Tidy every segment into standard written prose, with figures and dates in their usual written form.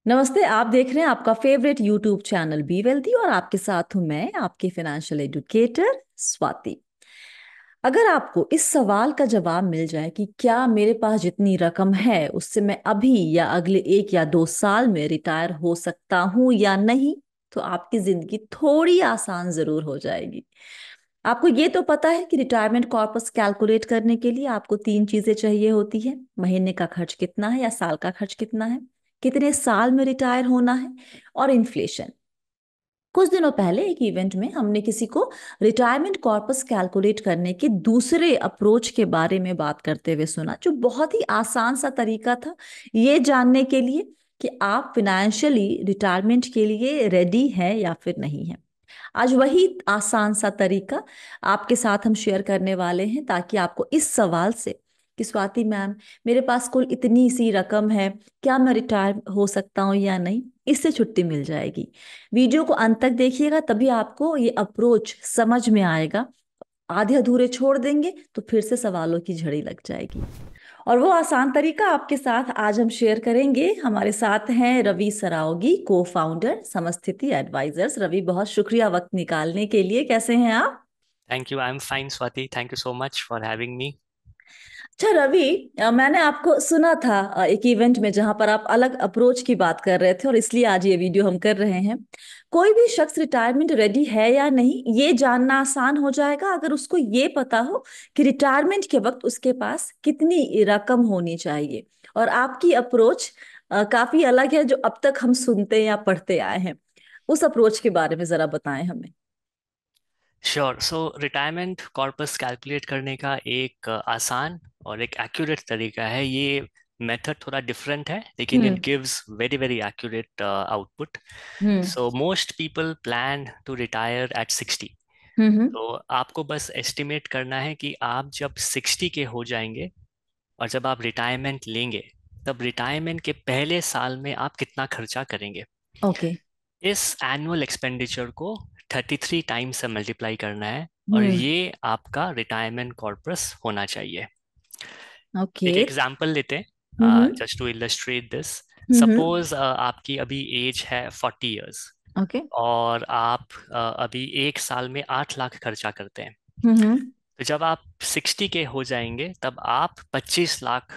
नमस्ते। आप देख रहे हैं आपका favourite YouTube channel be wealthy और आपके साथ हूं मैं आपकी फाइनेंशियल एजुकेटर स्वाति। अगर आपको इस सवाल का जवाब मिल जाए कि क्या मेरे पास जितनी रकम है उससे मैं अभी या अगले 1 या 2 साल में रिटायर हो सकता हूं या नहीं, तो आपकी जिंदगी थोड़ी आसान जरूर हो जाएगी। आपको ये तो पता है कि रिटायरमेंट कॉर्पस कैलकुलेट करने के लिए आपको 3 चीजें चाहिए होती है। महीने का खर्च कितना है या साल का खर्च कितना है, कितने साल में रिटायर होना है, और इन्फ्लेशन। कुछ दिनों पहले एक इवेंट में हमने किसी को रिटायरमेंट कॉर्पस कैलकुलेट करने के दूसरे अप्रोच के बारे में बात करते हुए सुना, जो बहुत ही आसान सा तरीका था ये जानने के लिए कि आप फिनेंशियली रिटायरमेंट के लिए रेडी हैं या फिर नहीं हैं। आज वही आसान सा तरीका आपके साथ हम शेयर करने वाले हैं, ताकि आपको इस सवाल से कि स्वाति मैम, मेरे पास कुल इतनी सी रकम है, क्या मैं रिटायर हो सकता हूँ या नहीं, इससे छुट्टी मिल जाएगी। वीडियो को अंत तक देखिएगा, तभी आपको ये अप्रोच समझ में आएगा। आधे अधूरे छोड़ देंगे तो फिर से सवालों की झड़ी लग जाएगी। और वो आसान तरीका आपके साथ आज हम शेयर करेंगे। हमारे साथ हैं रवि सराओगी, को फाउंडर समस्थिति एडवाइजर्स। रवि, बहुत शुक्रिया वक्त निकालने के लिए। कैसे हैं आप? Thank you. I'm fine, Swati. Thank you so much for having me. अच्छा रवि, मैंने आपको सुना था एक इवेंट में जहां पर आप अलग अप्रोच की बात कर रहे थे, और इसलिए आज ये वीडियो हम कर रहे हैं। कोई भी शख्स रिटायरमेंट रेडी है या नहीं ये जानना आसान हो जाएगा अगर उसको ये पता हो कि रिटायरमेंट के वक्त उसके पास कितनी रकम होनी चाहिए। और आपकी अप्रोच काफी अलग है जो अब तक हम सुनते या पढ़ते आए हैं। उस अप्रोच के बारे में जरा बताएं हमें। श्योर। सो रिटायरमेंट कॉर्पस कैलकुलेट करने का एक आसान और एक एक्यूरेट तरीका है। ये मेथड थोड़ा डिफरेंट है, लेकिन it hmm. Gives very very accurate output. Hmm. So most people plan to retire at 60। Hmm. तो आपको बस एस्टिमेट करना है कि आप जब 60 के हो जाएंगे और जब आप रिटायरमेंट लेंगे, तब रिटायरमेंट के पहले साल में आप कितना खर्चा करेंगे। ओके। इस एनुअल एक्सपेंडिचर को 33 टाइम्स से मल्टीप्लाई करना है, और हम्म। ये आपका रिटायरमेंट कॉर्पस होना चाहिए। ओके। एक एग्जांपल लेते हम्म। हैं just to illustrate this. Hmm. Suppose आपकी अभी एज है 40 इयर्स, ओके। और आप अभी एक साल में 8 लाख खर्चा करते हैं। हम्म। तो जब आप 60 के हो जाएंगे तब आप 25 लाख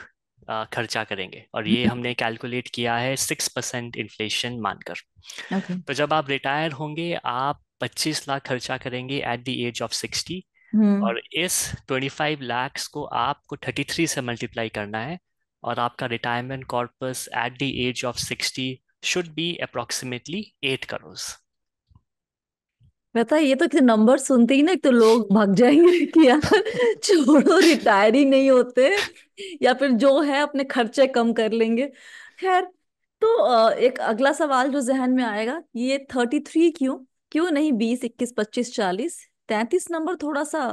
खर्चा करेंगे, और ये हम्म। हमने कैलकुलेट किया है 6% इन्फ्लेशन मानकर। ओके। तो जब आप रिटायर होंगे आप 25 लाख खर्चा करेंगे एट द एज ऑफ 60, हम्म। और इस 25 लैक्स को आपको 33 से मल्टीप्लाई करना है, और आपका retirement corpus at the age of 60 should be approximately 8 crore. पता है, ये तो नंबर सुनते ही ना एक तो लोग भाग जाएंगे कि यार छोड़ो, रिटायर ही नहीं होते, या फिर जो है अपने खर्चे कम कर लेंगे। खैर, तो एक अगला सवाल जो जहन में आएगा, ये 33 क्यों? क्यों नहीं 20, 21, 25, 40? 33 नंबर थोड़ा सा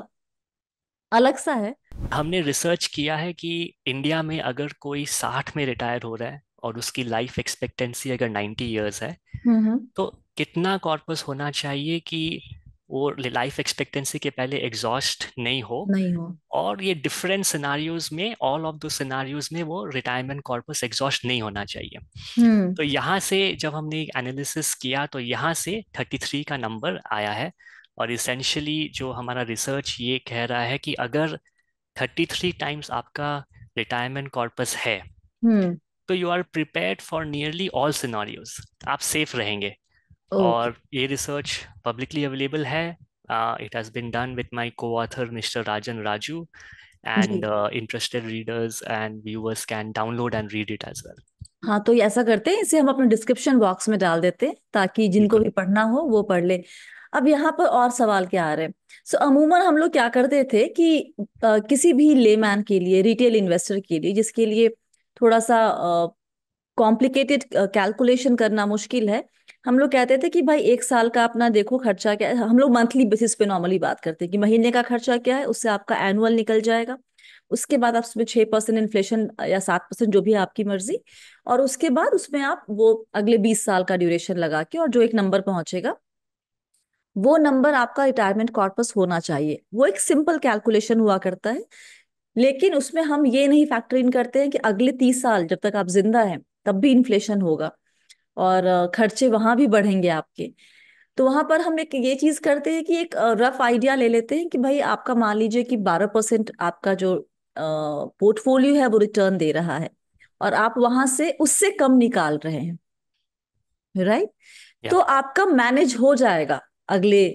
अलग सा है। हमने रिसर्च किया है कि इंडिया में अगर कोई 60 में रिटायर हो रहा है और उसकी लाइफ एक्सपेक्टेंसी अगर 90 ईयर्स है, हम्म। तो कितना कॉर्पस होना चाहिए कि वो लाइफ एक्सपेक्टेंसी के पहले एग्जॉस्ट नहीं हो। नहीं हो। और ये डिफरेंट सिनारियोज में, ऑल ऑफ द सिनारियोज में वो रिटायरमेंट कॉर्पस एग्जॉस्ट नहीं होना चाहिए। हम्म। तो यहाँ से जब हमने एनालिसिस किया तो यहाँ से 33 का नंबर आया है। और इसेंशियली जो हमारा रिसर्च ये कह रहा है कि अगर 33 टाइम्स आपका रिटायरमेंट कॉर्पस है, हम्म। तो you are prepared for nearly all scenarios. आप सेफ रहेंगे। ओके। और ये रिसर्च पब्लिकली अवेलेबल है। It has been done with my co-author mister Rajan Raju, ji. and interested readers and viewers can download and read it as well. हाँ, तो ये ऐसा करते हैं, इसे हम अपने डिस्क्रिप्शन बॉक्स में डाल देते हैं ताकि जिनको बिल्कुल। भी पढ़ना हो वो पढ़ ले। अब यहाँ पर और सवाल क्या आ रहे हैं। अमूमन हम लोग क्या करते थे कि किसी भी लेमैन के लिए, रिटेल इन्वेस्टर के लिए, जिसके लिए थोड़ा सा कॉम्प्लिकेटेड कैलकुलेशन करना मुश्किल है, हम लोग कहते थे कि भाई 1 साल का अपना देखो खर्चा क्या है। हम लोग मंथली बेसिस पे नॉर्मली बात करते हैं कि महीने का खर्चा क्या है, उससे आपका एनुअल निकल जाएगा। उसके बाद आप उसमें 6% इन्फ्लेशन या 7%, जो भी है आपकी मर्जी। और उसके बाद उसमें आप वो अगले 20 साल का ड्यूरेशन लगा के, और जो एक नंबर पहुंचेगा वो नंबर आपका रिटायरमेंट कॉर्पस होना चाहिए। वो एक सिंपल कैलकुलेशन हुआ करता है। लेकिन उसमें हम ये नहीं फैक्टर इन करते हैं कि अगले 30 साल जब तक आप जिंदा हैं तब भी इन्फ्लेशन होगा। और खर्चे वहां भी बढ़ेंगे आपके। तो वहां पर हम एक ये चीज करते हैं कि एक रफ आइडिया ले लेते हैं कि भाई आपका मान लीजिए कि 12% आपका जो पोर्टफोलियो है वो रिटर्न दे रहा है, और आप वहां से उससे कम निकाल रहे हैं, राइट? या तो आपका मैनेज हो जाएगा अगले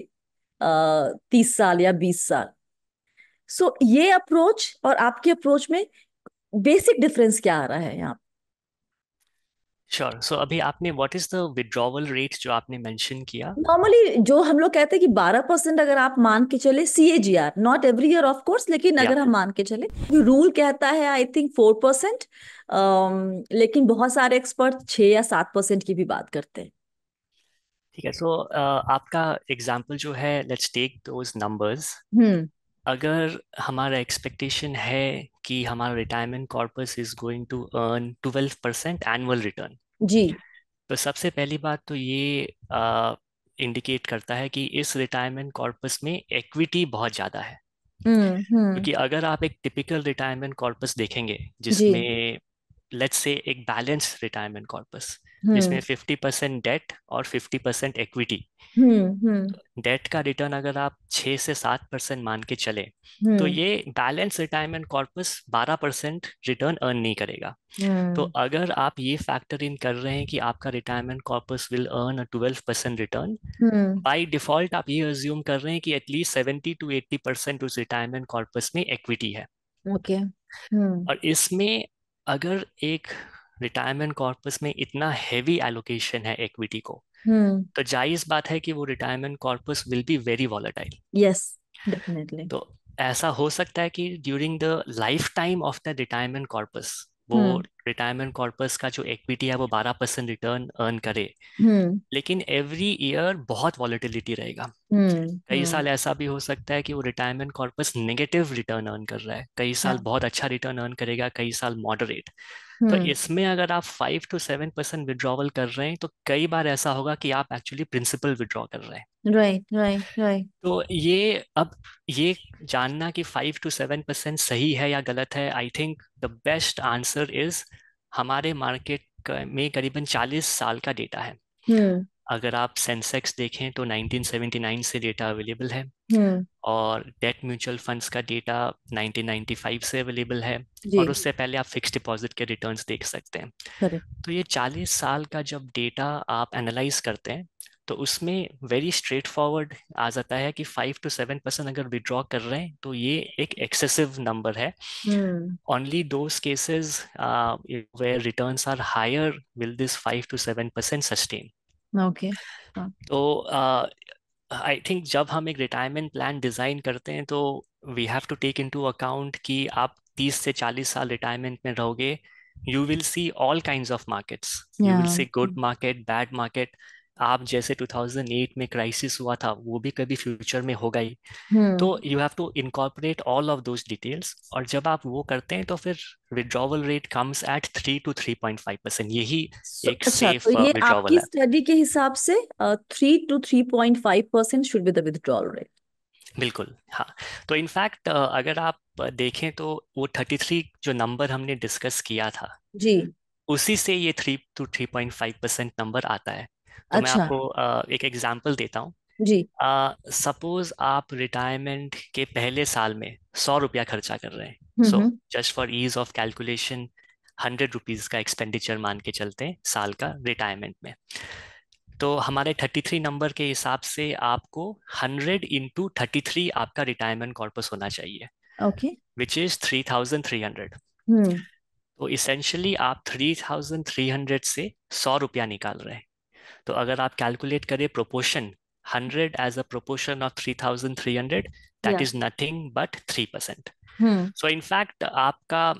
30 साल या 20 साल। सो ये अप्रोच और आपके अप्रोच में बेसिक डिफरेंस क्या आ रहा है यहाँ? श्योर। सो अभी आपने what is the withdrawal rate जो आपने मेंशन किया? नॉर्मली जो हम लोग कहते हैं कि 12% अगर आप मान के चले, CAGR, not every year of course, लेकिन या अगर हम मान के चले, रूल कहता है आई थिंक 4%। लेकिन बहुत सारे एक्सपर्ट 6 या 7% की भी बात करते हैं। ठीक है। सो आपका एग्जांपल जो है, let's take those numbers. Hmm. अगर हमारा एक्सपेक्टेशन है कि हमारा retirement corpus is going to earn 12% annual return, ji. तो सबसे पहली बात तो ये इंडिकेट करता है कि इस रिटायरमेंट कॉर्पस में इक्विटी बहुत ज़्यादा है। हम्म। क्योंकि अगर आप एक टिपिकल रिटायरमेंट कॉर्पस देखेंगे जी। जिसमें लेट्स से एक बैलेंस रिटायरमेंट कॉर्पस जिसमें हम्म 50% डेट और 50% इक्विटी, हम्म। डेट का रिटर्न अगर आप 6 से 7% मान के चले, तो हम्म ये balance retirement corpus 12% return earn नहीं करेगा। तो हम्म अगर आप ये फैक्टर इन कर रहे हैं कि आपका retirement corpus will earn a 12% return, hmm. By default आप ये अज्यूम कर रहे हैं कि एटलीस्ट 70 to 80% उस रिटायरमेंट कॉर्पस में इक्विटी है। ओके। हम्म और इसमें अगर एक रिटायरमेंट कॉर्पस में इतना हैवी एलोकेशन है इक्विटी को, हम्म। तो जायज़ बात है कि वो retirement corpus will be very volatile. Yes, definitely. तो ऐसा हो सकता है कि during the life time of the retirement corpus वो हम्म रिटायरमेंट कॉर्पस का जो इक्विटी है वो 12% रिटर्न अर्न करे, हम्म लेकिन एवरी ईयर बहुत वॉलेटिलिटी रहेगा। कई हम्म। साल ऐसा भी हो सकता है कि वो retirement corpus negative return earn कर रहा है, कई साल बहुत अच्छा रिटर्न अर्न करेगा, कई साल मॉडरेट। तो हम्म। इसमें अगर आप 5 to 7% विड्रॉवल कर रहे हैं, तो कई बार ऐसा होगा कि आप एक्चुअली प्रिंसिपल विड्रॉ कर रहे हैं। Right right right. तो ये अब ये जानना कि 5 to 7% सही है या गलत है, I think the best answer is हमारे मार्केट में करीबन 40 साल का डेटा है। हम्म अगर आप सेंसेक्स देखें तो 1979 से डेटा अवेलेबल है, हम्म। और डेट म्यूचुअल फंड्स का डेटा 1995 से अवेलेबल है, जी। और उससे पहले आप फिक्स डिपॉजिट के रिटर्न्स देख सकते हैं। करेक्ट। तो ये 40 साल का जब डेटा आप एनालाइज करते हैं, तो उसमें वेरी स्ट्रेट फॉरवर्ड आ जाता है कि 5 to 7% अगर विड्रॉ कर रहे हैं तो ये एक एक्सेसिव नंबर है। Hmm. Only those cases where returns are higher will this 5 to 7% sustain. Okay. तो आई थिंक जब हम एक रिटायरमेंट प्लान डिजाइन करते हैं तो we have to take into account कि आप 30 से 40 साल रिटायरमेंट में रहोगे। You will see all kinds of markets, you या। Will see good market, bad market. आप जैसे 2008 में क्राइसिस हुआ था वो भी कभी फ्यूचर में होगा ही। तो hmm. You have to incorporate all of those details, और जब आप वो करते हैं तो फिर withdrawal rate comes at 3 to 3.5%। यही एक अच्छा, तो सेफ ये विड्रॉवल आपकी है। स्टडी के हिसाब से 3 to 3.5% should be the withdrawal rate? बिल्कुल हाँ। तो इनफैक्ट अगर आप देखें तो वो 33 जो नंबर हमने डिस्कस किया था, जी। उसी से ये 3 to 3.5% नंबर आता है। तो मैं अच्छा। आपको एक एग्जांपल देता हूँ। जी। सपोज आप रिटायरमेंट के पहले साल में 100 रुपया खर्चा कर रहे हैं। So hmm. Just for ease of calculation 100 rupees का एक्सपेंडिचर मान के चलते हैं साल का रिटायरमेंट में। तो हमारे 33 नंबर के हिसाब से आपको 100 into 33 आपका रिटायरमेंट कॉर्पस होना चाहिए, ओके। Which is 3,300। हम्म। तो इसेंशली आप 3,300 से 100 रुपया निकाल रहे हैं। तो अगर आप कैलकुलेट करें proportion, 100 as a proportion of 3,300, that yeah. Is nothing but 3%। Hmm. So in fact आपका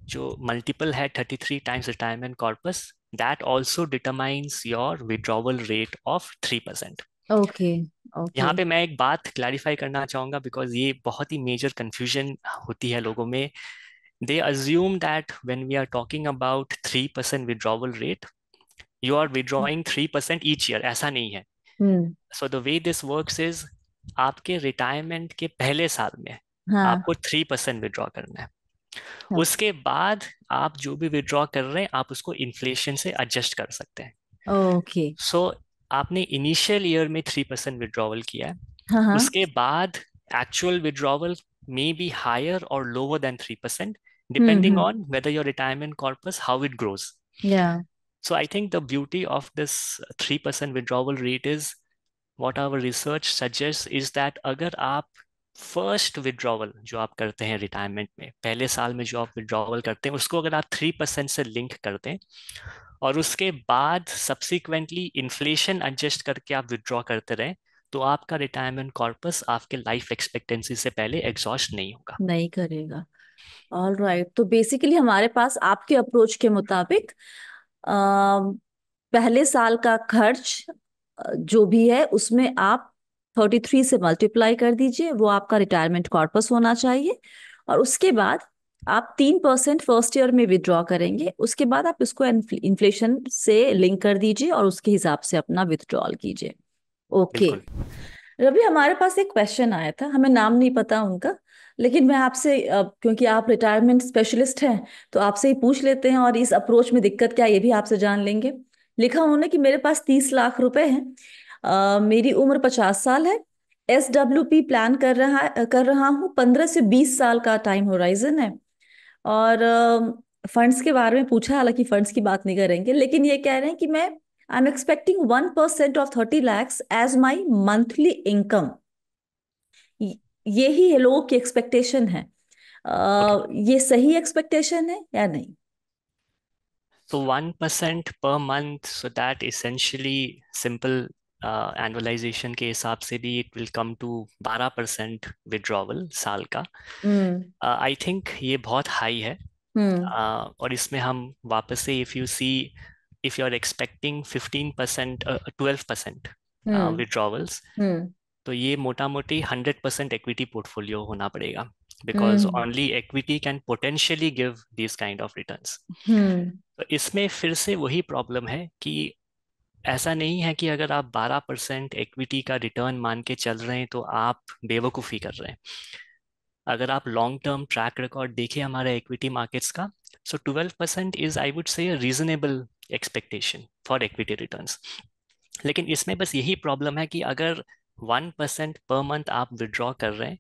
जो मल्टीपल है 33 times retirement corpus, that also determines your withdrawal rate of 3%। Okay. यहाँ ओके। पे मैं एक बात क्लैरिफाई करना चाहूंगा, बिकॉज ये बहुत ही मेजर कंफ्यूजन होती है लोगों में। They assume that when we are talking about 3% withdrawal rate, you are withdrawing 3% each year, ऐसा नहीं है। Hmm. So the way this works is आपके रिटायरमेंट के पहले साल में हाँ। आपको 3% विड्रॉ करना है। ओके। उसके बाद आप जो भी विड्रॉ कर रहे हैं आप उसको इन्फ्लेशन से एडजस्ट कर सकते हैं। ओके। सो आपने इनिशियल ईयर में 3% विड्रॉवल किया है, हाँ हाँ। उसके बाद actual withdrawal may be higher or lower than 3%, depending hmm. on whether your retirement corpus, how it grows. या। So I think the beauty of this 3% withdrawal rate is what our research suggests is that अगर आप first withdrawal जो आप करते हैं retirement में, पहले साल में जो आप विड्रॉवल करते हैं, उसको अगर आप 3% से लिंक करते हैं और उसके बाद सब्सिक्वेंटली इन्फ्लेशन एडजस्ट करके आप विड्रॉ करते रहें, तो आपका रिटायरमेंट कॉर्पस आपके लाइफ एक्सपेक्टेंसी से पहले एग्जॉस्ट नहीं होगा। नहीं करेगा। ऑल राइट, तो बेसिकली हमारे पास आपके अप्रोच के मुताबिक पहले साल का खर्च जो भी है उसमें आप 33 से मल्टीप्लाई कर दीजिए, वो आपका रिटायरमेंट कॉर्पस होना चाहिए। और उसके बाद आप 3% फर्स्ट ईयर में विड्रॉ करेंगे, उसके बाद आप इसको इन्फ्लेशन से लिंक कर दीजिए और उसके हिसाब से अपना विथड्रॉल कीजिए। ओके। बिल्कुल। रवि, हमारे पास एक क्वेश्चन आया था, हमें नाम नहीं पता उनका, लेकिन मैं आपसे क्योंकि आप रिटायरमेंट स्पेशलिस्ट हैं तो आपसे ही पूछ लेते हैं, और इस अप्रोच में दिक्कत क्या है ये भी आपसे जान लेंगे। लिखा उन्होंने कि मेरे पास 30 लाख रुपए हैं, मेरी उम्र 50 साल है, SWP प्लान कर रहा हूँ, 15 से 20 साल का टाइम होराइजन है। और फंड्स के बारे में पूछा, हालांकि फंड्स की बात नहीं करेंगे, लेकिन ये कह रहे हैं कि मैं I am expecting 1% of 30 lakhs as my monthly income. ये ही लोगों की एक्सपेक्टेशन है। ओके, ये सही एक्सपेक्टेशन है या नहीं? so 1% per month, so that essentially simple annualization के हिसाब से भी it will come to 12% withdrawal साल का। हम्म। आई थिंक ये बहुत हाई है। हम्म। और इसमें हम वापस से if you see, if you are expecting 15%, 12% hmm. Withdrawals, hmm. तो ये मोटा मोटी 100% इक्विटी पोर्टफोलियो होना पड़ेगा, because hmm. Only equity can potentially give this kind of returns. Hmm. तो इसमें फिर से वही प्रॉब्लम है कि ऐसा नहीं है कि अगर आप 12% इक्विटी का रिटर्न मान के चल रहे हैं तो आप बेवकूफ़ी कर रहे हैं। अगर आप लॉन्ग टर्म ट्रैक रिकॉर्ड देखें हमारे इक्विटी मार्केट्स का, सो 12% is I would say reasonable expectation for equity returns. लेकिन इसमें बस यही प्रॉब्लम है कि अगर 1% पर मंथ आप विड्रॉ कर रहे हैं,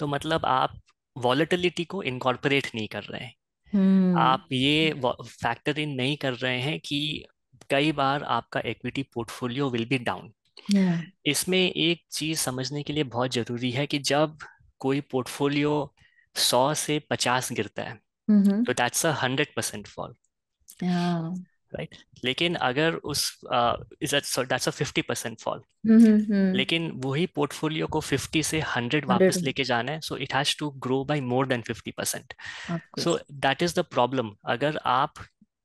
तो मतलब आप वॉलेटिलिटी को इनकॉर्पोरेट नहीं कर रहे हैं। हम्म। आप ये फैक्टर इन नहीं कर रहे हैं कि कई बार आपका equity portfolio will be down. या। इसमें एक चीज समझने के लिए बहुत जरूरी है कि जब कोई पोर्टफोलियो 100 से 50 गिरता है, हम्म। तो दैट्स अ 100% फॉल, या। राइट। लेकिन अगर उस दैट्स अ 50% फॉल। हम्म। लेकिन वही पोर्टफोलियो को 50 से 100 100। वापस लेके जाना है, so it has to grow by more than 50%। Of so course. That is the problem. अगर आप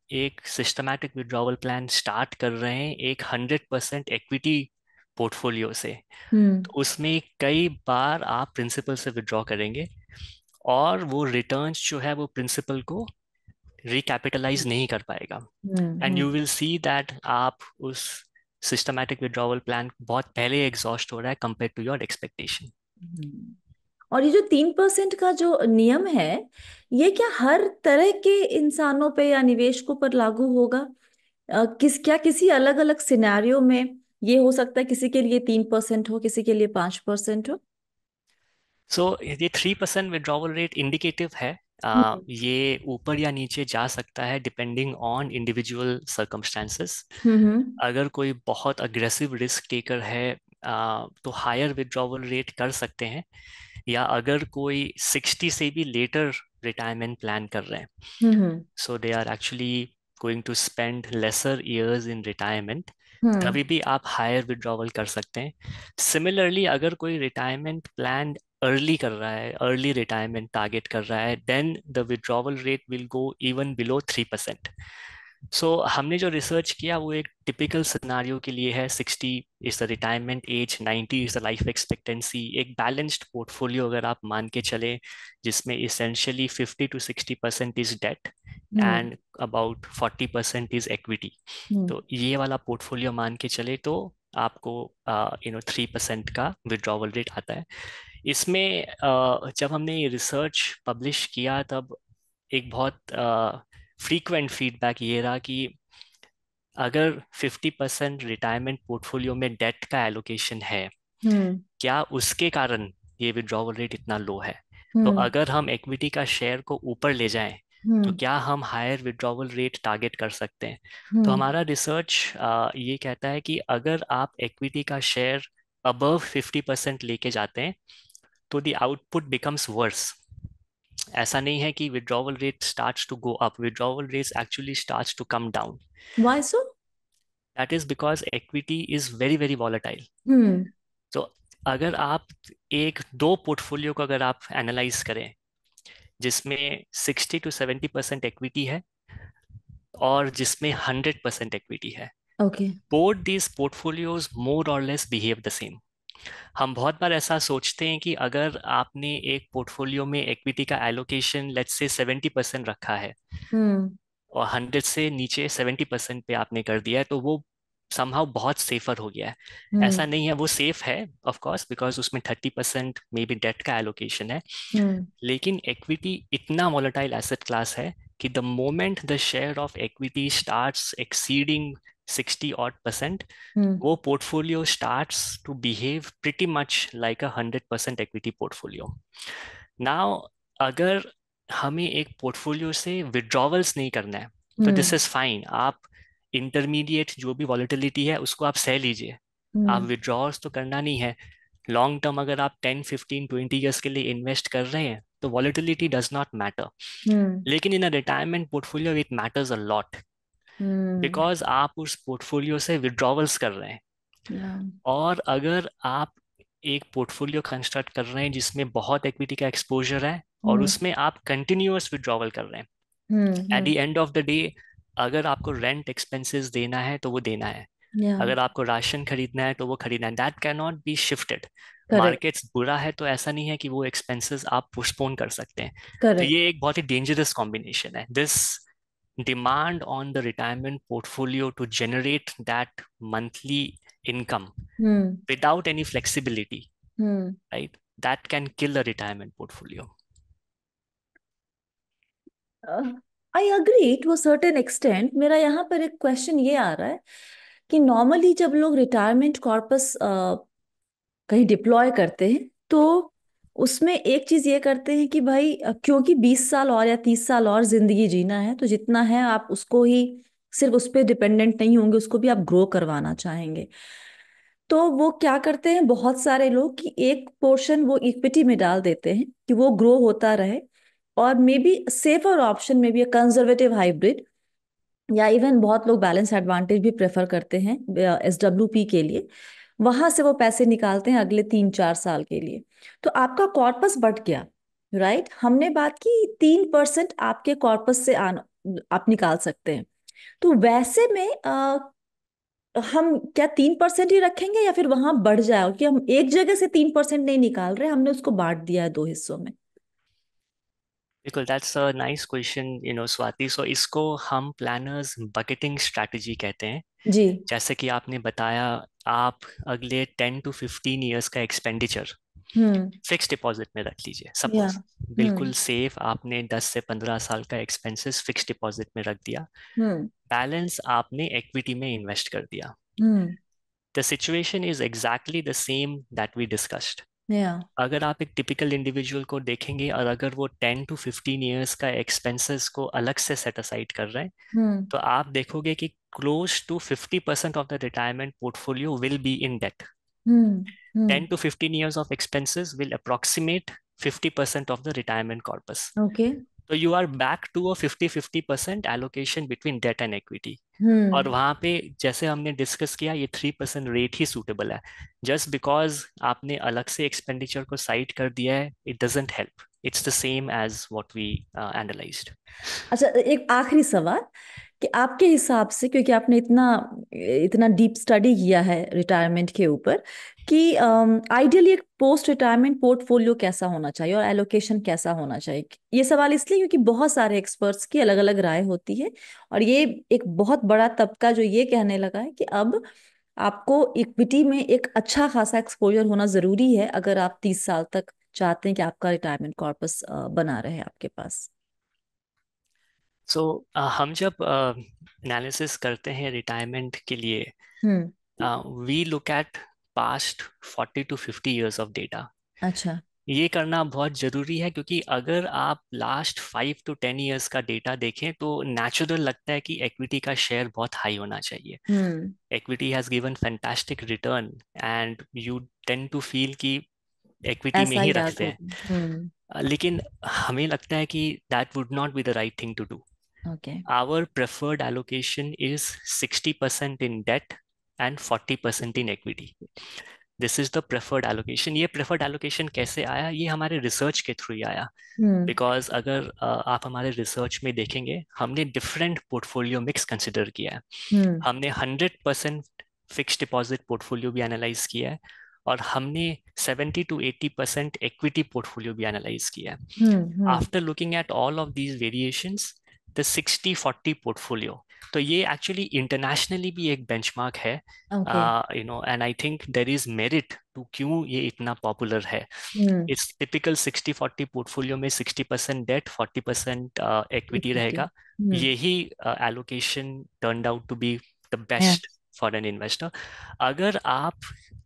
एक सिस्टमैटिक विड्रॉवल प्लान स्टार्ट कर रहे हैं एक 100% इक्विटी पोर्टफोलियो से, हम्म। तो उसमें कई बार आप प्रिंसिपल से विड्रॉ करेंगे और वो रिटर्न्स जो है वो प्रिंसिपल को रिकैपिटलाइज नहीं कर पाएगा, and hmm. You will see that आप उस सिस्टमैटिक विड्रॉवल प्लान बहुत पहले एग्जॉस्ट हो रहा है कंपेयर टू योर एक्सपेक्टेशन। हम्म। और ये जो 3% का जो नियम है, ये क्या हर तरह के इंसानों पे या निवेशकों पर लागू होगा? क्या किसी अलग अलग सिनेरियो में ये हो सकता है, किसी के लिए 3% हो, किसी के लिए 5% हो? सो ये 3% विड्रॉवल रेट इंडिकेटिव है। हम्म। ये ऊपर या नीचे जा सकता है डिपेंडिंग ऑन इंडिविजुअल सर्कमस्टांसेस। हम्म। अगर कोई बहुत अग्रेसिव रिस्क टेकर है, तो हायर विड्रॉवल रेट कर सकते हैं। या अगर कोई 60 से भी लेटर रिटायरमेंट प्लान कर रहे हैं, हम्म। so they are actually going to spend lesser years in retirement, हम्म। तभी भी आप हायर विड्रॉवल कर सकते हैं। सिमिलरली अगर कोई रिटायरमेंट प्लान अर्ली कर रहा है, अर्ली रिटायरमेंट टारगेट कर रहा है, then the withdrawal rate will go even below 3%। So हमने जो रिसर्च किया वो एक टिपिकल सिनारियो के लिए है। 60 is the retirement age, 90 is the life expectancy. एक बैलेंस्ड पोर्टफोलियो अगर आप मान के चले, जिसमें essentially 50 to 60% is debt hmm. And about 40% is equity, hmm. तो ये वाला पोर्टफोलियो मान के चले तो आपको 3% का विड्रॉवल रेट आता है। इसमें जब हमने ये रिसर्च पब्लिश किया तब एक बहुत फ्रीक्वेंट फीडबैक ये रहा कि अगर 50% रिटायरमेंट पोर्टफोलियो में डेट का एलोकेशन है, हम्म। क्या उसके कारण ये विड्रॉवल रेट इतना लो है? तो हम्म। अगर हम इक्विटी का शेयर को ऊपर ले जाएं, तो हम्म। क्या हम हायर विड्रॉवल रेट टारगेट कर सकते हैं? तो हम्म। हमारा रिसर्च ये कहता है कि अगर आप इक्विटी का शेयर अबव 50% लेके जाते हैं, तो द आउटपुट बिकम्स वर्स। ऐसा नहीं है कि withdrawal rate starts to go up, withdrawal rates actually starts to come down. Why so? That is because equity is very very volatile. Hmm. तो अगर आप एक दो पोर्टफोलियो को अगर आप एनालाइज करें, जिसमें 60 to 70% इक्विटी है और जिसमें 100% इक्विटी है, ओके। बोथ दीज पोर्टफोलियोज मोर और लेस बिहेव द सेम। हम बहुत बार ऐसा सोचते हैं कि अगर आपने एक पोर्टफोलियो में इक्विटी का एलोकेशन लेट्स से 70% रखा है हम्म। और 100 से नीचे 70% पे आपने कर दिया है, तो वो समहाउ बहुत सेफर हो गया है। हम्म। ऐसा नहीं है, वो सेफ है ऑफ कोर्स, बिकॉज उसमें 30% मे बी डेट का एलोकेशन है। हम्म। लेकिन इक्विटी इतना वॉलेटाइल एसेट क्लास है कि the moment the share of equity starts exceeding 60 odd %, hmm. वो portfolio starts to behave pretty much like a 100% equity portfolio. Now, अगर हमें एक पोर्टफोलियो से विड्रॉवल्स नहीं करना है, तो दिस हम्म। Is fine. आप इंटरमीडिएट जो भी वॉलेटिलिटी है उसको आप सह लीजिए, आप हम्म। विड्रॉल्स तो करना नहीं है। लॉन्ग टर्म अगर आप 10 15 20 ईयर्स के लिए इन्वेस्ट कर रहे हैं, तो volatility does not matter. Hmm. लेकिन in a retirement portfolio it matters a lot, hmm. Because आप उस पोर्टफोलियो से विड्रॉवल्स कर रहे हैं। या। और अगर आप एक पोर्टफोलियो कंस्ट्रक्ट कर रहे हैं जिसमें बहुत इक्विटी का एक्सपोजर है और हम्म। उसमें आप कंटिन्यूअस विड्रॉवल कर रहे हैं, hmm. At the hmm. End of the day, अगर आपको रेंट एक्सपेंसेस देना है तो वो देना है, या। अगर आपको राशन खरीदना है तो वो खरीदना है, that can not be shifted. Correct. Markets बुरा है तो ऐसा नहीं है कि वो एक्सपेंसेस आप पोस्टपोन कर सकते हैं। तो करेक्ट। ये एक बहुत ही डेंजरस कॉम्बिनेशन है, this demand on the retirement portfolio to generate that monthly income hmm. without any flexibility, hmm. right? That can kill a retirement portfolio. I agree to a certain extent. मेरा यहाँ पर एक question ये आ रहा है कि normally जब लोग रिटायरमेंट कॉर्पस कहीं डिप्लॉय करते हैं, तो उसमें एक चीज ये करते हैं कि भाई क्योंकि 20 साल और या 30 साल और जिंदगी जीना है, तो जितना है आप उसको ही, सिर्फ उस पर डिपेंडेंट नहीं होंगे, उसको भी आप ग्रो करवाना चाहेंगे। तो वो क्या करते हैं बहुत सारे लोग कि एक पोर्शन वो इक्विटी में डाल देते हैं कि वो ग्रो होता रहे, और मे बी सेफर ऑप्शन में भी कंजर्वेटिव हाइब्रिड, या इवन बहुत लोग बैलेंस एडवांटेज भी प्रेफर करते हैं SWP के लिए, वहां से वो पैसे निकालते हैं अगले 3 4 साल के लिए। तो आपका कॉर्पस बढ़ गया, राइट? हमने बात की 3% आपके कॉर्पस से आप निकाल सकते हैं। तो वैसे में हम क्या 3% ही रखेंगे, या फिर वहां बढ़ जाए कि हम एक जगह से 3% नहीं निकाल रहे, हमने उसको बांट दिया है दो हिस्सों में? बिल्कुल, that's a nice question Swati. So इसको हम प्लानर्स बकेटिंग स्ट्रैटेजी कहते हैं। जी। जैसे कि आपने बताया, आप अगले 10 to 15 ईयर्स का एक्सपेंडिचर हम्म। फिक्स डिपॉजिट में रख लीजिए, या। सपोज। बिल्कुल हम्म। सेफ, आपने 10 से 15 साल का एक्सपेंसेस फिक्स डिपॉजिट में रख दिया, हम्म। बैलेंस आपने इक्विटी में इन्वेस्ट कर दिया। Hmm. The situation is exactly the same that we discussed. Yeah. अगर आप एक टिपिकल इंडिविजुअल को देखेंगे और अगर वो 10 to 15 ईयर्स का एक्सपेंसेस को अलग से सेट असाइड कर रहे हैं, हम्म। तो आप देखोगे कि close to 50% of the retirement portfolio will be in debt. Hmm. Hmm. 10 to 15 years of expenses will approximate 50% of the retirement corpus. Okay. तो you are back to a 50-50% allocation between debt and equity. और हम्म। वहां पे जैसे हमने discuss किया, ये 3% rate ही suitable है। जस्ट बिकॉज आपने अलग से एक्सपेंडिचर को साइड कर दिया है, it doesn't help. It's the same as what we analysed. अच्छा, एक आखिरी सवाल कि आपके हिसाब से, क्योंकि आपने इतना इतना डीप स्टडी किया है रिटायरमेंट के ऊपर, कि आइडियली एक पोस्ट रिटायरमेंट पोर्टफोलियो कैसा होना चाहिए और एलोकेशन कैसा होना चाहिए? ये सवाल इसलिए क्योंकि बहुत सारे एक्सपर्ट्स की अलग अलग राय होती है, और ये एक बहुत बड़ा तबका जो ये कहने लगा है कि अब आपको इक्विटी में एक अच्छा खासा एक्सपोजर होना जरूरी है, अगर आप 30 साल तक चाहते हैं कि आपका रिटायरमेंट कॉर्पस बना रहे आपके पास। सो हम जब एनालिसिस करते हैं रिटायरमेंट के लिए, hmm. We look at past 40 to 50 years of data. अच्छा। ये करना बहुत जरूरी है क्योंकि अगर आप लास्ट 5 to 10 years का डेटा देखें तो नेचुरल लगता है कि इक्विटी का शेयर बहुत हाई होना चाहिए। Hmm. Equity has given fantastic return and you tend to feel कि इक्विटी में ऐसा ही ही रहा रखते तो। हैं। हम्म। लेकिन हमें लगता है कि that would not be the right thing to do. Okay. Our preferred allocation is 60% in debt and 40% in equity. This is the preferred allocation. ये प्रेफर्ड एलोकेशन कैसे आया? ये हमारे रिसर्च के थ्रू ही आया। हम्म। बिकॉज अगर आप हमारे रिसर्च में देखेंगे, हमने डिफरेंट पोर्टफोलियो मिक्स कंसिडर किया है। हम्म। हमने 100% फिक्स डिपॉजिट पोर्टफोलियो भी एनालाइज किया है, और हमने 70 to 80% इक्विटी पोर्टफोलियो भी एनालाइज किया है। Hmm. After looking at all of these variations, the 60-40 portfolio, तो ये एक्चुअली इंटरनेशनली भी एक बेंचमार्क है। Okay. And I think there is merit to क्यों ये इतना पॉपुलर है। हम्म। इस टिपिकल 60-40 पोर्टफोलियो में 60% डेट, 40% इक्विटी इक्विटी। रहेगा। हम्म। यही allocation turned out to be the है। Best for an investor. अगर आप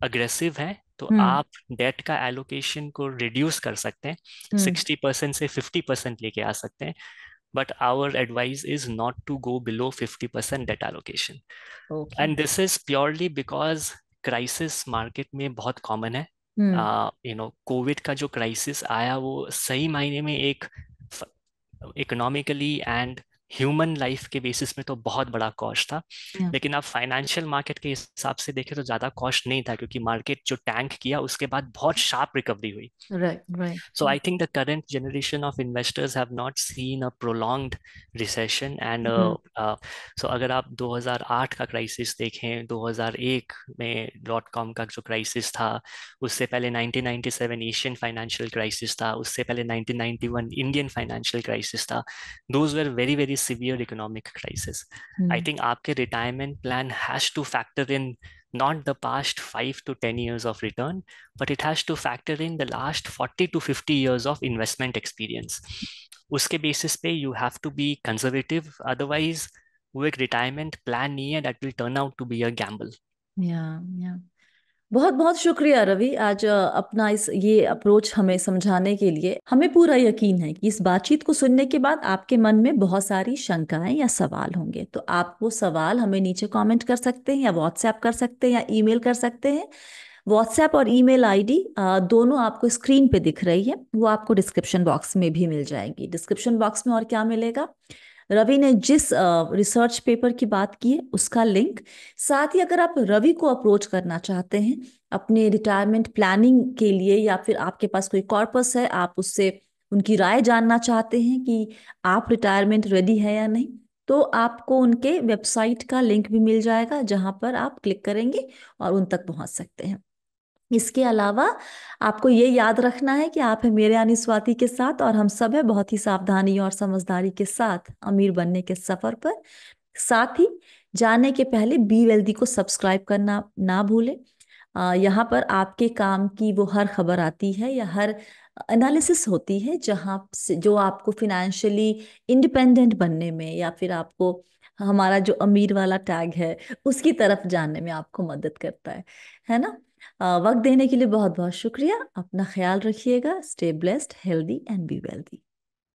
अग्रेसिव हैं तो हम्म। आप डेट का एलोकेशन को रिड्यूस कर सकते हैं, हम्म। 60% से 50% लेके आ सकते हैं। But our advice is not to go below 50% debt allocation. Okay. And this is purely because crisis market में बहुत कॉमन है। हम्म। कोविड का जो क्राइसिस आया वो सही मायने में एक इकोनॉमिकली एंड ह्यूमन लाइफ के बेसिस में तो बहुत बड़ा कॉस्ट था। या। लेकिन आप फाइनेंशियल मार्केट के हिसाब से देखें तो ज़्यादा कॉस्ट नहीं था, क्योंकि मार्केट जो टैंक किया उसके बाद बहुत शार्प रिकवरी हुई। Right right. So I think the current generation of investors have not seen a prolonged recession and hmm. so अगर आप 2008 का क्राइसिस देखें, 2001 में डॉट कॉम का जो क्राइसिस था, उससे पहले 1997 एशियन फाइनेंशियल क्राइसिस था, उससे पहले 1991 इंडियन फाइनेंशियल क्राइसिस था। Those were very very severe economic crisis. I hmm. Think आपके retirement plan has to factor in not the past 5 to 10 years of return, but it has to factor in the last 40 to 50 years of investment experience. उसके basis पे you have to be conservative, otherwise वो एक retirement plan नहीं है, that will turn out to be a gamble. या। या। बहुत बहुत शुक्रिया रवि, आज अपना इस ये अप्रोच हमें समझाने के लिए। हमें पूरा यकीन है कि इस बातचीत को सुनने के बाद आपके मन में बहुत सारी शंकाएं या सवाल होंगे, तो आप वो सवाल हमें नीचे कमेंट कर सकते हैं, या व्हाट्सएप कर सकते हैं, या ईमेल कर सकते हैं। व्हाट्सएप और ईमेल आईडी दोनों आपको स्क्रीन पे दिख रही है, वो आपको डिस्क्रिप्शन बॉक्स में भी मिल जाएगी। डिस्क्रिप्शन बॉक्स में और क्या मिलेगा? रवि ने जिस रिसर्च पेपर की बात की है उसका लिंक, साथ ही अगर आप रवि को अप्रोच करना चाहते हैं अपने रिटायरमेंट प्लानिंग के लिए, या फिर आपके पास कोई कॉर्पस है, आप उससे उनकी राय जानना चाहते हैं कि आप रिटायरमेंट रेडी है या नहीं, तो आपको उनके वेबसाइट का लिंक भी मिल जाएगा, जहां पर आप क्लिक करेंगे और उन तक पहुंच सकते हैं। इसके अलावा आपको ये याद रखना है कि आप है मेरे यानी स्वाति के साथ, और हम सब है बहुत ही सावधानी और समझदारी के साथ अमीर बनने के सफर पर। साथ ही जाने के पहले बी वेल्दी को सब्सक्राइब करना ना भूलें। यहाँ पर आपके काम की वो हर खबर आती है, या हर एनालिसिस होती है, जहाँ से जो आपको फिनेंशियली इंडिपेंडेंट बनने में, या फिर आपको हमारा जो अमीर वाला टैग है उसकी तरफ जानने में आपको मदद करता है ना? वक्त देने के लिए बहुत बहुत शुक्रिया। अपना ख्याल रखिएगा। Stay blessed, healthy and be wealthy.